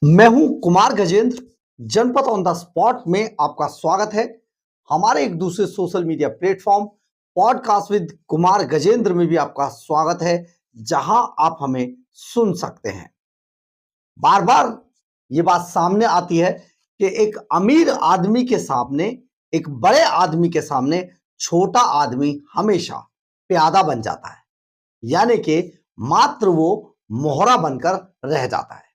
मैं हूं कुमार गजेंद्र। जनपद ऑन द स्पॉट में आपका स्वागत है। हमारे एक दूसरे social media platform podcast with Kumar Gajendra में भी आपका स्वागत है, जहां आप हमें सुन सकते हैं। बार बार ये बात सामने आती है कि एक अमीर आदमी के सामने, एक बड़े आदमी के सामने छोटा आदमी हमेशा प्यादा बन जाता है, यानी कि मात्र वो मोहरा बनकर रह जाता है।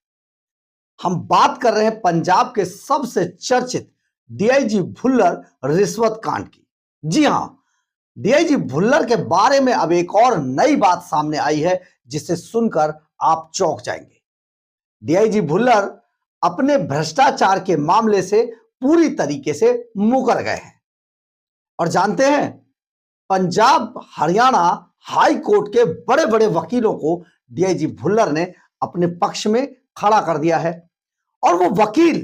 हम बात कर रहे हैं पंजाब के सबसे चर्चित डीआईजी भुल्लर रिश्वत कांड की। जी हां, डीआईजी भुल्लर के बारे में अब एक और नई बात सामने आई है, जिसे सुनकर आप चौंक जाएंगे। डीआईजी भुल्लर अपने भ्रष्टाचार के मामले से पूरी तरीके से मुकर गए हैं। और जानते हैं, पंजाब हरियाणा हाई कोर्ट के बड़े बड़े वकीलों को डीआईजी भुल्लर ने अपने पक्ष में खड़ा कर दिया है। और वो वकील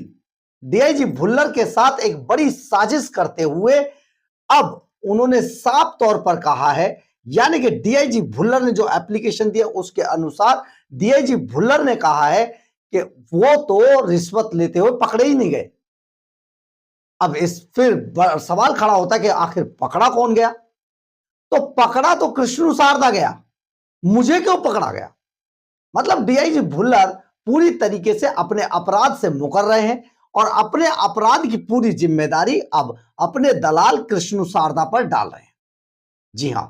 डीआईजी भुल्लर के साथ एक बड़ी साजिश करते हुए अब उन्होंने साफ तौर पर कहा है, यानी कि डीआईजी भुल्लर ने जो एप्लीकेशन दिया उसके अनुसार डीआईजी भुल्लर ने कहा है कि वो तो रिश्वत लेते हुए पकड़े ही नहीं गए। अब इस फिर सवाल खड़ा होता है कि आखिर पकड़ा कौन गया? तो पकड़ा तो कृष्णु शारदा गया, मुझे क्यों पकड़ा गया? मतलब डीआईजी भुल्लर पूरी तरीके से अपने अपराध से मुकर रहे हैं और अपने अपराध की पूरी जिम्मेदारी अब अपने दलाल कृष्णु शारदा पर डाल रहे हैं। जी हां,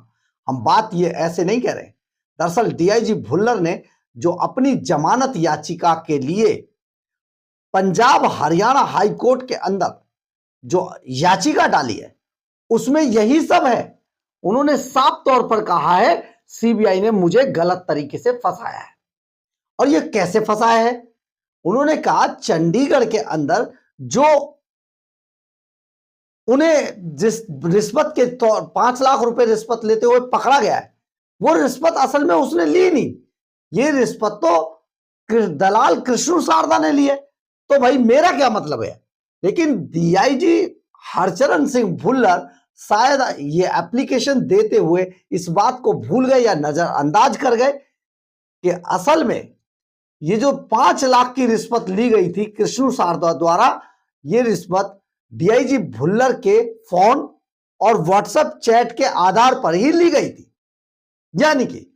हम बात ये ऐसे नहीं कह रहे। दरअसल डीआईजी भुल्लर ने जो अपनी जमानत याचिका के लिए पंजाब हरियाणा हाई कोर्ट के अंदर जो याचिका डाली है, उसमें यही सब है। उन्होंने साफ तौर पर कहा है सीबीआई ने मुझे गलत तरीके से फंसाया है। और ये कैसे फंसाया है? उन्होंने कहा चंडीगढ़ के अंदर जो उन्हें जिस रिश्वत के तौर 5 लाख रुपए रिश्वत लेते हुए पकड़ा गया है, वो रिश्वत असल में उसने ली नहीं। ये रिश्वत तो दलाल कृष्णु शारदा ने ली है। तो भाई मेरा क्या मतलब है? लेकिन डीआईजी हरचरण सिंह भुल्लर शायद ये एप्लीकेशन देते हुए इस बात को भूल गए या नजरअंदाज कर गए कि असल में ये जो 5 लाख की रिश्वत ली गई थी कृष्णु शारदा द्वारा, ये रिश्वत डीआईजी भुल्लर के फोन और व्हाट्सएप चैट के आधार पर ही ली गई थी। यानी कि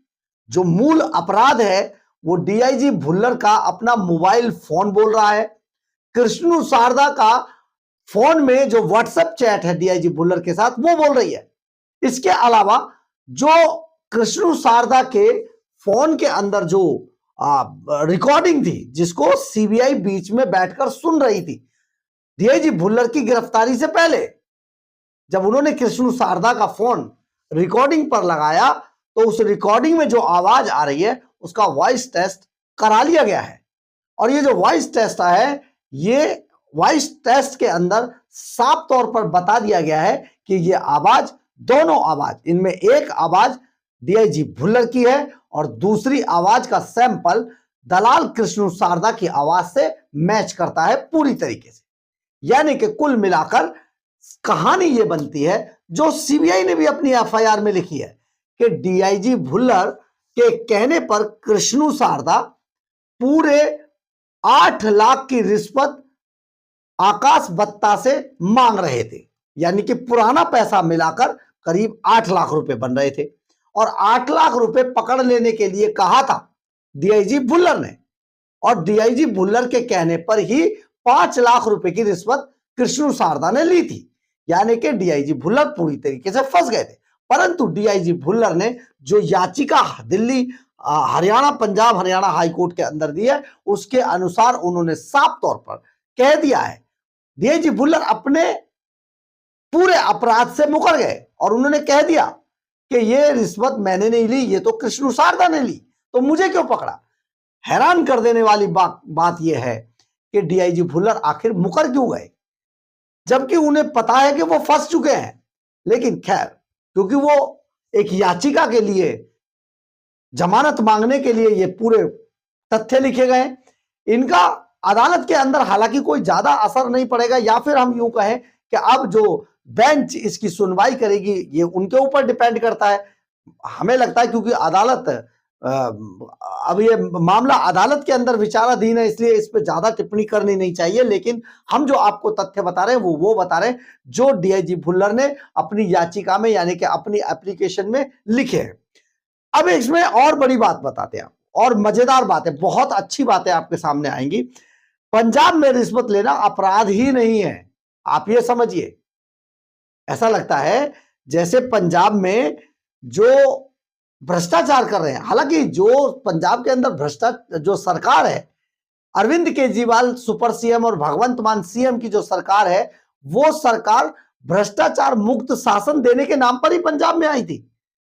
जो मूल अपराध है वो डीआईजी भुल्लर का अपना मोबाइल फोन बोल रहा है, कृष्णु शारदा का फोन में जो व्हाट्सएप चैट है डीआईजी भुल्लर के साथ वो बोल रही है। इसके अलावा जो कृष्णु शारदा के फोन के अंदर जो रिकॉर्डिंग थी, जिसको सीबीआई बीच में बैठकर सुन रही थी डीआईजी भुल्लर की गिरफ्तारी से पहले, जब उन्होंने कृष्णु शारदा का फोन रिकॉर्डिंग पर लगाया तो उस रिकॉर्डिंग में जो आवाज आ रही है उसका वॉइस टेस्ट करा लिया गया है। और ये जो वॉइस टेस्ट है, ये वॉइस टेस्ट के अंदर साफ तौर पर बता दिया गया है कि ये आवाज, दोनों आवाज, इनमें एक आवाज डीआईजी भुल्लर की है और दूसरी आवाज का सैंपल दलाल कृष्णु शारदा की आवाज से मैच करता है पूरी तरीके से। यानी कि कुल मिलाकर कहानी ये बनती है, जो सीबीआई ने भी अपनी एफआईआर में लिखी है, कि डीआईजी भुल्लर के कहने पर कृष्णु शारदा पूरे 8 लाख की रिश्वत आकाश बत्ता से मांग रहे थे। यानी कि पुराना पैसा मिलाकर करीब 8 लाख रुपए बन रहे थे और 8 लाख रुपए पकड़ लेने के लिए कहा था डीआईजी भुल्लर ने। और डीआईजी भुल्लर के कहने पर ही 5 लाख रुपए की रिश्वत कृष्णु शारदा ने ली थी। यानी कि डीआईजी भुल्लर पूरी तरीके से फंस गए थे। परंतु डीआईजी भुल्लर ने जो याचिका दिल्ली हरियाणा पंजाब हरियाणा हाई कोर्ट के अंदर दी है, उसके अनुसार उन्होंने साफ तौर पर कह दिया है डीआईजी भुल्लर अपने पूरे अपराध से मुकर गए और उन्होंने कह दिया कि ये रिश्वत मैंने नहीं ली, ये तो कृष्णु शारदा ने ली, तो मुझे क्यों पकड़ा? हैरान कर देने वाली बात यह है कि डीआईजी भुल्लर आखिर मुकर क्यों गए, जबकि उन्हें पता है कि वो फंस चुके हैं। लेकिन खैर, क्योंकि वो एक याचिका के लिए, जमानत मांगने के लिए ये पूरे तथ्य लिखे गए, इनका अदालत के अंदर हालांकि कोई ज्यादा असर नहीं पड़ेगा, या फिर हम यूं कहें कि अब जो बेंच इसकी सुनवाई करेगी ये उनके ऊपर डिपेंड करता है। हमें लगता है क्योंकि अदालत अब ये मामला अदालत के अंदर विचाराधीन है, इसलिए इस पे ज्यादा टिप्पणी करनी नहीं चाहिए, लेकिन हम जो आपको तथ्य बता रहे हैं वो बता रहे हैं जो डीआईजी भुल्लर ने अपनी याचिका में यानी कि अपनी एप्लीकेशन में लिखे हैं। अब इसमें और बड़ी बात बताते हैं और मजेदार बात है, बहुत अच्छी बातें आपके सामने आएंगी। पंजाब में रिश्वत लेना अपराध ही नहीं है, आप ये समझिए। ऐसा लगता है जैसे पंजाब में जो भ्रष्टाचार कर रहे हैं, हालांकि जो पंजाब के अंदर भ्रष्टाचार जो सरकार है, अरविंद केजरीवाल सुपर सीएम और भगवंत मान सीएम की जो सरकार है, वो सरकार भ्रष्टाचार मुक्त शासन देने के नाम पर ही पंजाब में आई थी।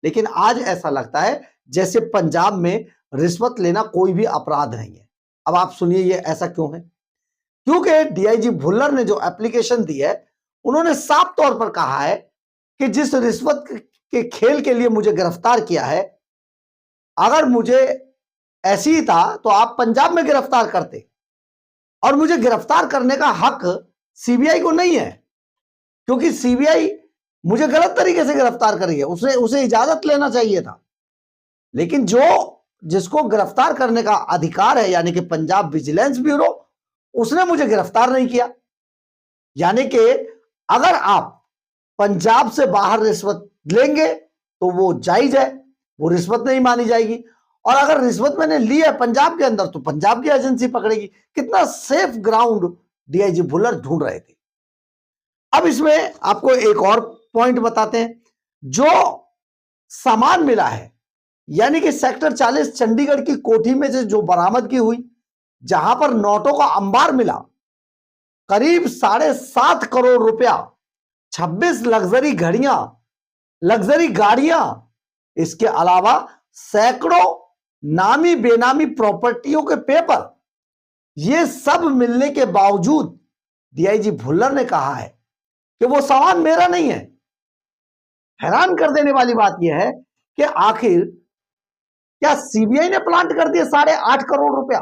लेकिन आज ऐसा लगता है जैसे पंजाब में रिश्वत लेना कोई भी अपराध नहीं है। अब आप सुनिए ये ऐसा क्यों है। क्योंकि डीआईजी भुल्लर ने जो एप्लीकेशन दी है, उन्होंने साफ तौर पर कहा है कि जिस रिश्वत के खेल के लिए मुझे गिरफ्तार किया है, अगर मुझे ऐसी ही था तो आप पंजाब में गिरफ्तार करते, और मुझे गिरफ्तार करने का हक सीबीआई को नहीं है, क्योंकि सीबीआई मुझे गलत तरीके से गिरफ्तार करी है, उसे इजाजत लेना चाहिए था। लेकिन जिसको गिरफ्तार करने का अधिकार है यानी कि पंजाब विजिलेंस ब्यूरो, उसने मुझे गिरफ्तार नहीं किया। यानी कि अगर आप पंजाब से बाहर रिश्वत लेंगे तो वो जायज है, वो रिश्वत नहीं मानी जाएगी। और अगर रिश्वत मैंने ली है पंजाब के अंदर तो पंजाब की एजेंसी पकड़ेगी। कितना सेफ ग्राउंड डीआईजी भुल्लर ढूंढ रहे थे। अब इसमें आपको एक और पॉइंट बताते हैं। जो सामान मिला है यानी कि सेक्टर 40 चंडीगढ़ की कोठी में से जो बरामदगी हुई, जहां पर नोटों का अंबार मिला, करीब 7.5 करोड़ रुपया, 26 लग्जरी गाड़ियां, इसके अलावा सैकड़ों नामी बेनामी प्रॉपर्टियों के पेपर, ये सब मिलने के बावजूद डीआईजी भुल्लर ने कहा है कि वो सामान मेरा नहीं है। हैरान कर देने वाली बात यह है कि आखिर क्या सीबीआई ने प्लांट कर दिए 8.5 करोड़ रुपया?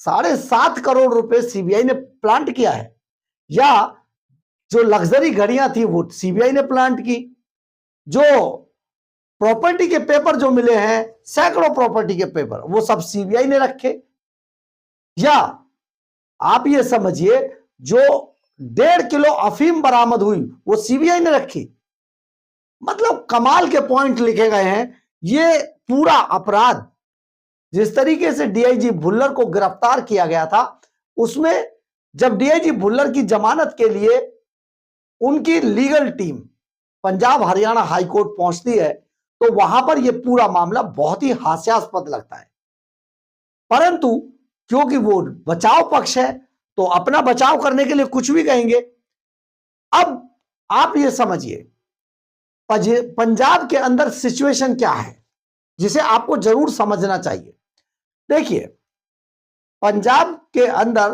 7.5 करोड़ रुपए सीबीआई ने प्लांट किया है, या जो लग्जरी घड़ियां थी वो सीबीआई ने प्लांट की? जो प्रॉपर्टी के पेपर जो मिले हैं, सैकड़ों प्रॉपर्टी के पेपर, वो सब सीबीआई ने रखे? या आप ये समझिए जो 1.5 किलो अफीम बरामद हुई वो सीबीआई ने रखी? मतलब कमाल के पॉइंट लिखे गए हैं। ये पूरा अपराध जिस तरीके से डीआईजी भुल्लर को गिरफ्तार किया गया था, उसमें जब डीआईजी भुल्लर की जमानत के लिए उनकी legal team Punjab Haryana high court पहुंचती है तो वहां पर यह पूरा मामला बहुत ही हास्यास्पद लगता है। परंतु क्योंकि वो बचाव पक्ष है तो अपना बचाव करने के लिए कुछ भी कहेंगे। अब आप ये समझिए पंजाब के अंदर सिचुएशन क्या है जिसे आपको जरूर समझना चाहिए। देखिए, पंजाब के अंदर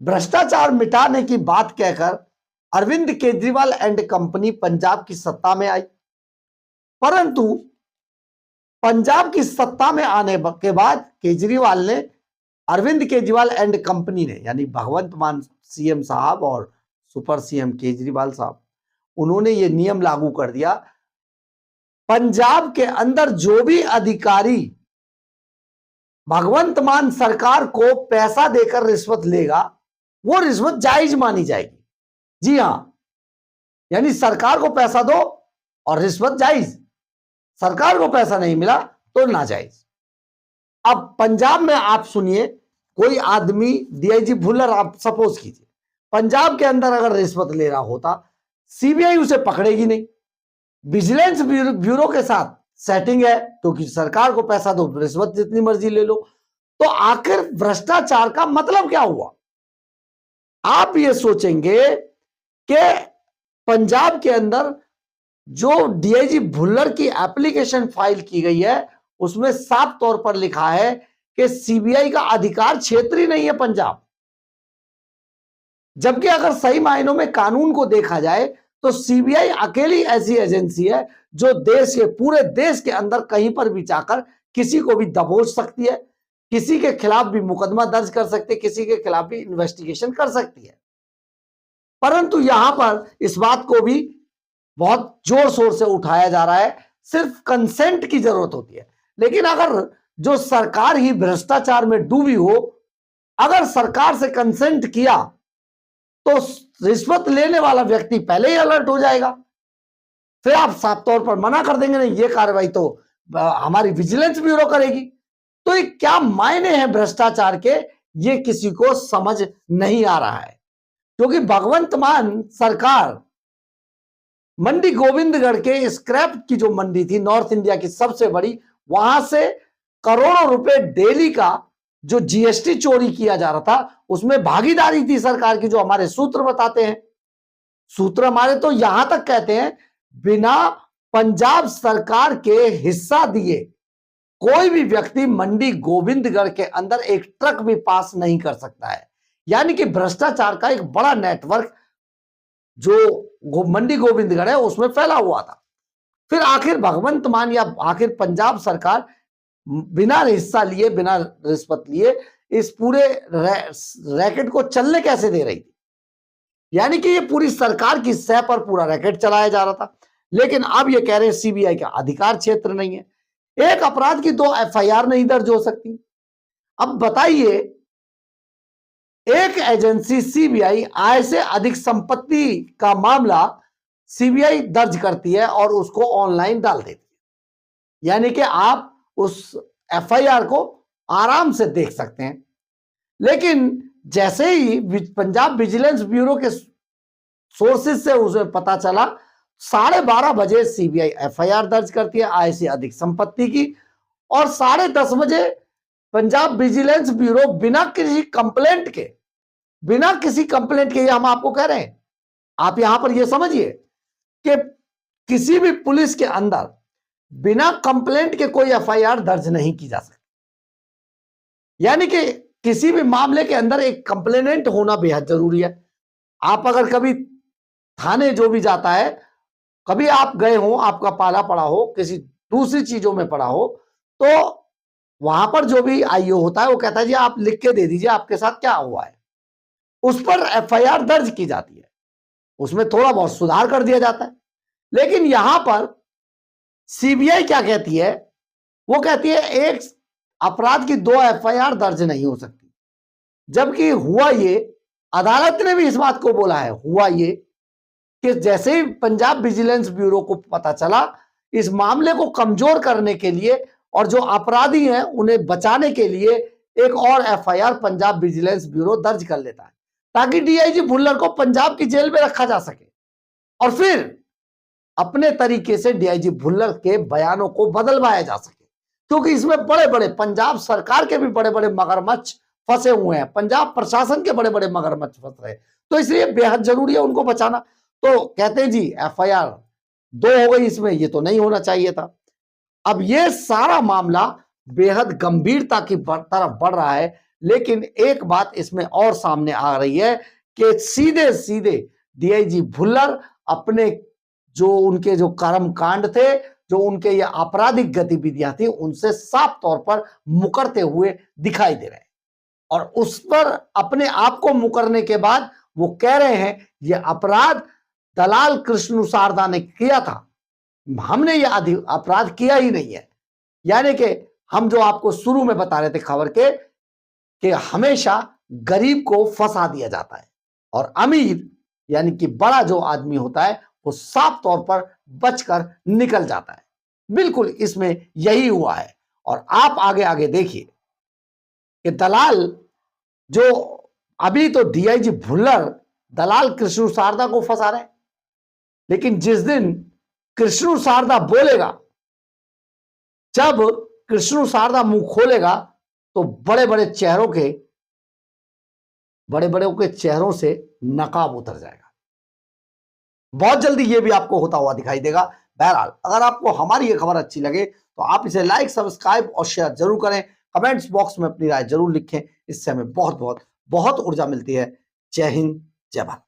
भ्रष्टाचार मिटाने की बात कहकर अरविंद केजरीवाल एंड कंपनी पंजाब की सत्ता में आई, परंतु पंजाब की सत्ता में आने के बाद केजरीवाल ने, अरविंद केजरीवाल एंड कंपनी ने, यानी भगवंत मान सीएम साहब और सुपर सीएम केजरीवाल साहब, उन्होंने ये नियम लागू कर दिया, पंजाब के अंदर जो भी अधिकारी भगवंत मान सरकार को पैसा देकर रिश्वत लेगा वो रिश्वत जायज मानी जाएगी। जी हां, यानी सरकार को पैसा दो और रिश्वत जायज, सरकार को पैसा नहीं मिला तो नाजायज। अब पंजाब में आप सुनिए, कोई आदमी डीआईजी भुल्लर, आप सपोज कीजिए पंजाब के अंदर अगर रिश्वत ले रहा होता, सीबीआई उसे पकड़ेगी नहीं, विजिलेंस ब्यूरो के साथ सेटिंग है क्योंकि सरकार को पैसा दो, रिश्वत जितनी मर्जी ले लो, तो आखिर भ्रष्टाचार का मतलब क्या हुआ? आप ये सोचेंगे कि पंजाब के अंदर जो डीआईजी भुल्लर की एप्लीकेशन फाइल की गई है उसमें साफ तौर पर लिखा है कि सीबीआई का अधिकार क्षेत्र ही नहीं है पंजाब। जबकि अगर सही मायनों में कानून को देखा जाए तो सीबीआई अकेली ऐसी एजेंसी है जो देश के, पूरे देश के अंदर कहीं पर भी जाकर किसी को भी दबोच सकती है, किसी के खिलाफ भी मुकदमा दर्ज कर सकती है, किसी के खिलाफ भी इन्वेस्टिगेशन कर सकती है। परंतु यहां पर इस बात को भी बहुत जोर शोर से उठाया जा रहा है, सिर्फ कंसेंट की जरूरत होती है। लेकिन अगर जो सरकार ही भ्रष्टाचार में डूबी हो, अगर सरकार से कंसेंट किया तो रिश्वत लेने वाला व्यक्ति पहले ही अलर्ट हो जाएगा। फिर आप साफ तौर पर मना कर देंगे, नहीं ये कार्रवाई तो हमारी विजिलेंस ब्यूरो करेगी। तो ये क्या मायने हैं भ्रष्टाचार के, ये किसी को समझ नहीं आ रहा है। क्योंकि भगवंत मान सरकार मंडी गोविंदगढ़ के स्क्रैप की जो मंडी थी, नॉर्थ इंडिया की सबसे बड़ी, वहां से करोड़ों रुपए डेली का जो जीएसटी चोरी किया जा रहा था, उसमें भागीदारी थी सरकार की, जो हमारे सूत्र बताते हैं। सूत्र हमारे तो यहां तक कहते हैं, बिना पंजाब सरकार के हिस्सा दिए कोई भी व्यक्ति मंडी गोविंदगढ़ के अंदर एक ट्रक भी पास नहीं कर सकता है। यानी कि भ्रष्टाचार का एक बड़ा नेटवर्क जो मंडी गोविंदगढ़ है उसमें फैला हुआ था। फिर आखिर भगवंत मान या आखिर पंजाब सरकार बिना हिस्सा लिए, बिना रिश्वत लिए इस पूरे रैकेट को चलने कैसे दे रही थी। यानी कि ये पूरी सरकार की सह पर पूरा रैकेट चलाया जा रहा था। लेकिन अब ये कह रहे हैं सीबीआई का अधिकार क्षेत्र नहीं है, एक अपराध की 2 एफआईआर नहीं दर्ज हो सकती। अब बताइए, एक एजेंसी सीबीआई आय से अधिक संपत्ति का मामला सीबीआई दर्ज करती है और उसको ऑनलाइन डाल देती है। यानी कि आप उस एफआईआर को आराम से देख सकते हैं। लेकिन जैसे ही पंजाब विजिलेंस ब्यूरो के सोर्सेज से उसे पता चला, 12:30 बजे सीबीआई एफआईआर दर्ज करती है आय से अधिक संपत्ति की, और 10:30 बजे पंजाब विजिलेंस ब्यूरो बिना किसी कंप्लेंट के, ये हम आपको कह रहे हैं, आप यहां पर ये समझिए कि किसी भी पुलिस के अंदर बिना कंप्लेंट के कोई एफआईआर दर्ज नहीं की जा सकती। यानी कि किसी भी मामले के अंदर एक कंप्लेनेंट होना बेहद जरूरी है। आप अगर कभी थाने जो भी जाता है, कभी आप गए हो, आपका पाला पड़ा हो, किसी दूसरी चीजों में पड़ा हो, तो वहां पर जो भी आईओ होता है वो कहता है जी आप लिख के दे दीजिए आपके साथ क्या हुआ है। उस पर एफआईआर दर्ज की जाती है, उसमें थोड़ा बहुत सुधार कर दिया जाता है। लेकिन यहां पर सीबीआई क्या कहती है, वो कहती है एक अपराध की 2 एफआईआर दर्ज नहीं हो सकती। जबकि हुआ ये, अदालत ने भी इस बात को बोला है, हुआ ये कि जैसे ही पंजाब विजिलेंस ब्यूरो को पता चला, इस मामले को कमजोर करने के लिए और जो अपराधी हैं उन्हें बचाने के लिए एक और एफआईआर पंजाब विजिलेंस ब्यूरो दर्ज कर लेता है, ताकि डीआईजी भुल्लर को पंजाब की जेल में रखा जा सके और फिर अपने तरीके से डीआईजी भुल्लर के बयानों को बदलवाया जा सके। क्योंकि इसमें बड़े बड़े पंजाब सरकार के भी बड़े बड़े मगरमच्छ फंसे हुए हैं, पंजाब प्रशासन के बड़े बड़े मगरमच्छ फंस रहे हैं, तो इसलिए बेहद जरूरी है उनको बचाना। तो कहते हैं जी एफआईआर 2 हो गई इसमें, ये तो नहीं होना चाहिए था। अब ये सारा मामला बेहद गंभीरता की तरफ बढ़ रहा है। लेकिन एक बात इसमें और सामने आ रही है कि सीधे सीधे डीआईजी भुल्लर अपने जो उनके जो कर्मकांड थे, जो उनके ये आपराधिक गतिविधियां थी, उनसे साफ तौर पर मुकरते हुए दिखाई दे रहे हैं। और उस पर अपने आप को मुकरने के बाद वो कह रहे हैं ये अपराध दलाल कृष्ण शारदा ने किया था, हमने ये अपराध किया ही नहीं है। यानी कि हम जो आपको शुरू में बता रहे थे खबर के कि हमेशा गरीब को फंसा दिया जाता है और अमीर यानी कि बड़ा जो आदमी होता है वो साफ तौर पर बचकर निकल जाता है। बिल्कुल इसमें यही हुआ है। और आप आगे आगे देखिए कि दलाल जो अभी तो डीआईजी भुल्लर दलाल कृष्ण शारदा को फंसा रहे हैं, लेकिन जिस दिन कृष्ण शारदा बोलेगा, जब कृष्ण शारदा मुंह खोलेगा तो बड़े बड़े चेहरों से नकाब उतर जाएगा। बहुत जल्दी ये भी आपको होता हुआ दिखाई देगा। बहरहाल अगर आपको हमारी ये खबर अच्छी लगे तो आप इसे लाइक, सब्सक्राइब और शेयर जरूर करें। कमेंट्स बॉक्स में अपनी राय जरूर लिखें, इससे हमें बहुत ऊर्जा मिलती है। जय हिंद, जय भारत।